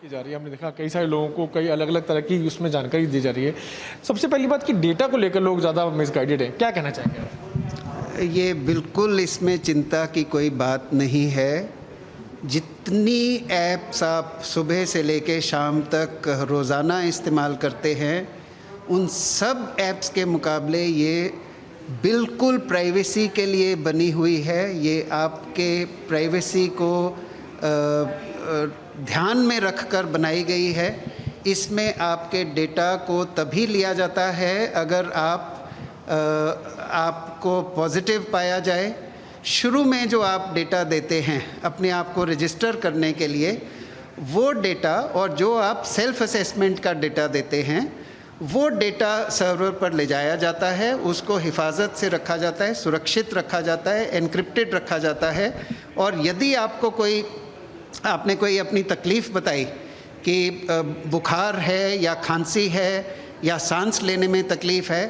की जा रही है। हमने देखा कई सारे लोगों को कई अलग अलग तरह की उसमें जानकारी दी जा रही है। सबसे पहली बात कि डेटा को लेकर लोग ज़्यादा मिसगाइडेड हैं, क्या कहना चाहेंगे आप? ये बिल्कुल इसमें चिंता की कोई बात नहीं है। जितनी ऐप्स आप सुबह से लेके शाम तक रोज़ाना इस्तेमाल करते हैं, उन सब ऐप्स के मुकाबले ये बिल्कुल प्राइवेसी के लिए बनी हुई है। ये आपके प्राइवेसी को ध्यान में रखकर बनाई गई है। इसमें आपके डेटा को तभी लिया जाता है अगर आपको पॉजिटिव पाया जाए। शुरू में जो आप डेटा देते हैं अपने आप को रजिस्टर करने के लिए, वो डेटा और जो आप सेल्फ असेसमेंट का डेटा देते हैं, वो डेटा सर्वर पर ले जाया जाता है, उसको हिफाजत से रखा जाता है, सुरक्षित रखा जाता है, एनक्रिप्टेड रखा जाता है। और यदि आपको आपने कोई अपनी तकलीफ़ बताई कि बुखार है या खांसी है या सांस लेने में तकलीफ़ है,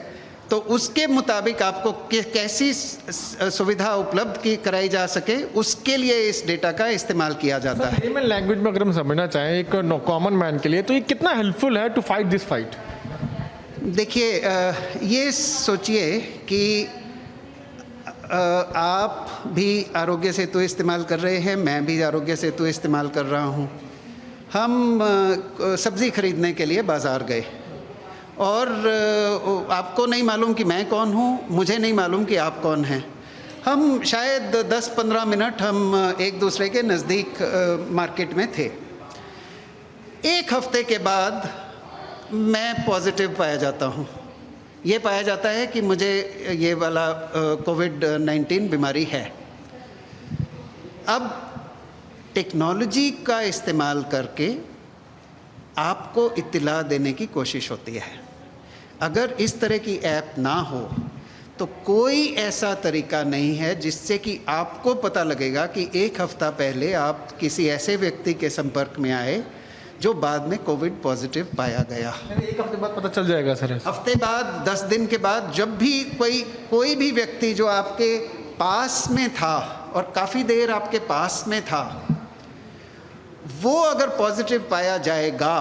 तो उसके मुताबिक आपको कैसी सुविधा उपलब्ध कराई जा सके, उसके लिए इस डेटा का इस्तेमाल किया जाता है। लेमन लैंग्वेज में अगर हम समझना चाहें एक कॉमन मैन के लिए, तो ये कितना हेल्पफुल है टू फाइट दिस फाइट? देखिए, ये सोचिए कि आप भी आरोग्य सेतु इस्तेमाल कर रहे हैं, मैं भी आरोग्य सेतु इस्तेमाल कर रहा हूँ। हम सब्ज़ी खरीदने के लिए बाज़ार गए और आपको नहीं मालूम कि मैं कौन हूँ, मुझे नहीं मालूम कि आप कौन हैं। हम शायद 10-15 मिनट हम एक दूसरे के नज़दीक मार्केट में थे। एक हफ्ते के बाद मैं पॉजिटिव पाया जाता हूँ। ये पाया जाता है कि मुझे ये वाला कोविड-19 बीमारी है। अब टेक्नोलॉजी का इस्तेमाल करके आपको इत्तिला देने की कोशिश होती है। अगर इस तरह की ऐप ना हो तो कोई ऐसा तरीका नहीं है जिससे कि आपको पता लगेगा कि एक हफ्ता पहले आप किसी ऐसे व्यक्ति के संपर्क में आए जो बाद में कोविड पॉजिटिव पाया गया। एक हफ्ते बाद पता चल जाएगा सर? हफ्ते बाद, 10 दिन के बाद, जब भी कोई भी व्यक्ति जो आपके पास में था और काफ़ी देर आपके पास में था, वो अगर पॉजिटिव पाया जाएगा,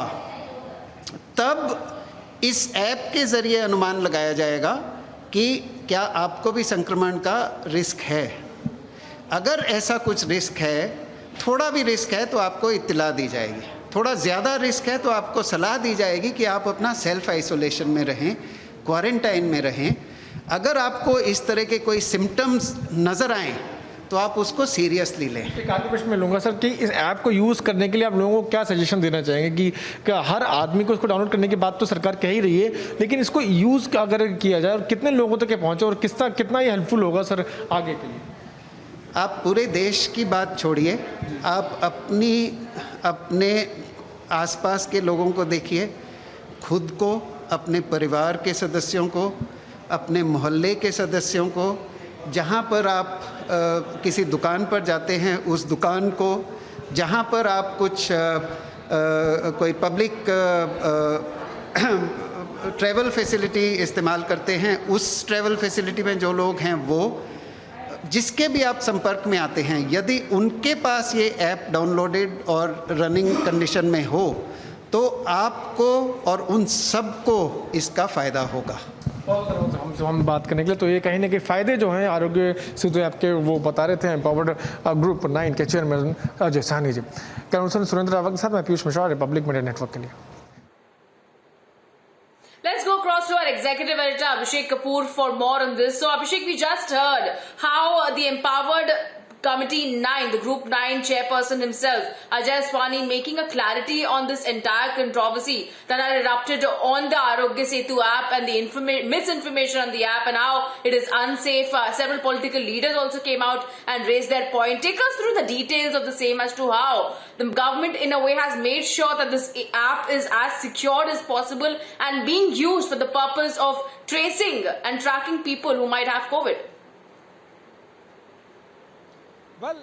तब इस ऐप के ज़रिए अनुमान लगाया जाएगा कि क्या आपको भी संक्रमण का रिस्क है। अगर ऐसा कुछ रिस्क है, थोड़ा भी रिस्क है, तो आपको इत्तिला दी जाएगी। थोड़ा ज़्यादा रिस्क है तो आपको सलाह दी जाएगी कि आप अपना सेल्फ आइसोलेशन में रहें, क्वारंटाइन में रहें। अगर आपको इस तरह के कोई सिम्टम्स नज़र आएँ तो आप उसको सीरियसली लें। एक आखिरी प्रश्न मैं लूँगा सर कि इस ऐप को यूज़ करने के लिए आप लोगों को क्या सजेशन देना चाहेंगे कि क्या हर आदमी को इसको डाउनलोड करने की बात तो सरकार कह ही रही है, लेकिन इसको यूज़ अगर किया जाए और कितने लोगों तक पहुँचे और कितना ये हेल्पफुल होगा सर आगे के लिए? आप पूरे देश की बात छोड़िए, आप अपने आसपास के लोगों को देखिए, खुद को, अपने परिवार के सदस्यों को, अपने मोहल्ले के सदस्यों को, जहाँ पर आप किसी दुकान पर जाते हैं उस दुकान को, जहाँ पर आप कोई पब्लिक ट्रैवल फैसिलिटी इस्तेमाल करते हैं, उस ट्रैवल फैसिलिटी में जो लोग हैं वो, जिसके भी आप संपर्क में आते हैं, यदि उनके पास ये ऐप डाउनलोडेड और रनिंग कंडीशन में हो तो आपको और उन सबको इसका फ़ायदा होगा। हम बात करने के लिए तो ये कहीं ना कहीं फ़ायदे जो हैं आरोग्य सेतु ऐप के वो बता रहे थे एम्पावर्ड ग्रुप 9 के चेयरमैन अजय साहनी जी। कैमरामैन सुरेंद्र रावत के साथ मैं Piyush Mishra, Republic media network के लिए। Let's go across to our executive editor Abhishek Kapoor for more on this. So Abhishek, we just heard how the Empowered Committee 9, the Group 9 chairperson himself, Ajay Swani, making a clarity on this entire controversy that had erupted on the Arogya Setu app and the misinformation on the app and how it is unsafe. Several political leaders also came out and raised their point. Take us through the details of the same as to how the government in a way has made sure that this app is as secured as possible and being used for the purpose of tracing and tracking people who might have COVID. Well,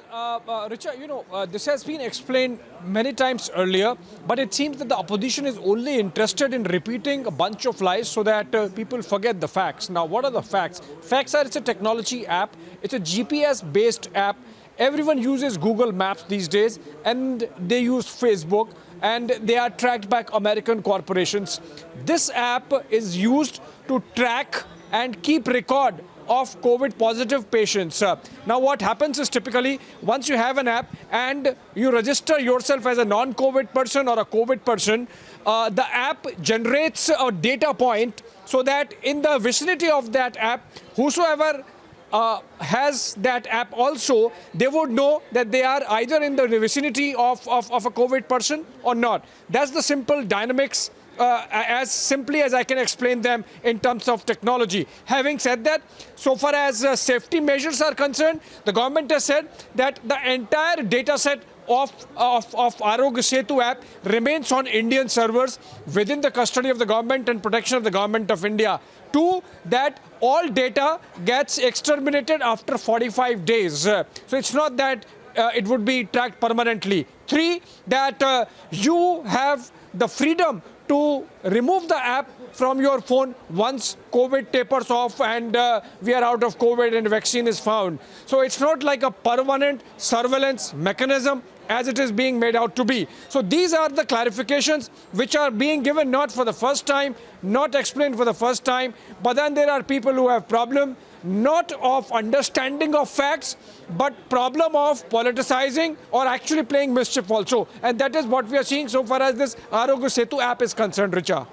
Richa, this has been explained many times earlier, but it seems that the opposition is only interested in repeating a bunch of lies so that people forget the facts. Now, what are the facts? Facts are it's a technology app, it's a GPS-based app. Everyone uses Google Maps these days and they use Facebook. and they are tracked by American corporations. This app is used to track and keep record of COVID positive patients. Now what happens is typically once you have an app and you register yourself as a non-COVID person or a COVID person, the app generates a data point so that in the vicinity of that app, whosoever has that app also, they would know that they are either in the vicinity of a COVID person or not. That's the simple dynamics, as simply as I can explain them in terms of technology. Having said that, so far as safety measures are concerned, the government has said that the entire data set of Arogya Setu app remains on Indian servers within the custody of the government and protection of the government of India. 2, that all data gets exterminated after 45 days. So it's not that it would be tracked permanently. 3, that you have the freedom to remove the app from your phone once COVID tapers off and we are out of COVID and vaccine is found. So it's not like a permanent surveillance mechanism as it is being made out to be. So these are the clarifications which are being given not for the first time, not explained for the first time, but then there are people who have problem not of understanding of facts, but problem of politicizing or actually playing mischief also. And that is what we are seeing so far as this Arogya Setu app is concerned, Richa.